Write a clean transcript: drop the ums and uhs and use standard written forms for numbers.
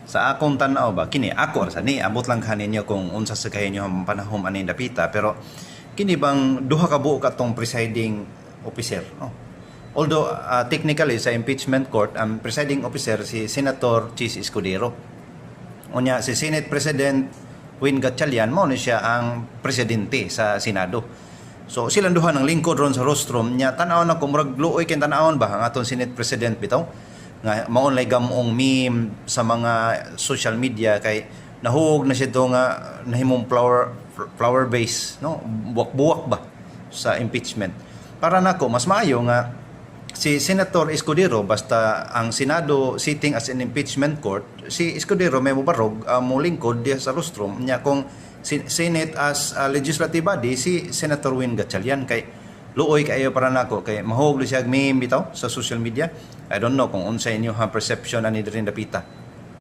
Sa akong tanaw ba kini ako sa ni abot lang kaninyo kung unsa sa kayo ang panahon aning dapita, pero kini bang duha ka buok atong presiding officer, no? Although technically sa impeachment court ang presiding officer si Senator Chis Escudero. Unya si Senate President Win Gatchalian mo ni siya ang presidente sa Senado. So silang duha ng lingkod ron sa rostrum nya tan-aw na kung murag luoy ken tan-awon ba ang aton Senate President bitaw nga maon lay gamong meme sa mga social media kay nahuog na siya to nga nahimong flower base, no, buwak-buwak ba sa impeachment. Para nako mas maayo nga si Senator Escudero basta ang Senado sitting as an impeachment court, si Escudero may mubarog mo lingkod diya sa rostrum nya kung Senate as legislative body si Senator Win Gatchalian kay luoy kayo para nako kay mahog siya meme bitaw sa social media. I don't know kung unsa inyo ha perception ani diri dapita.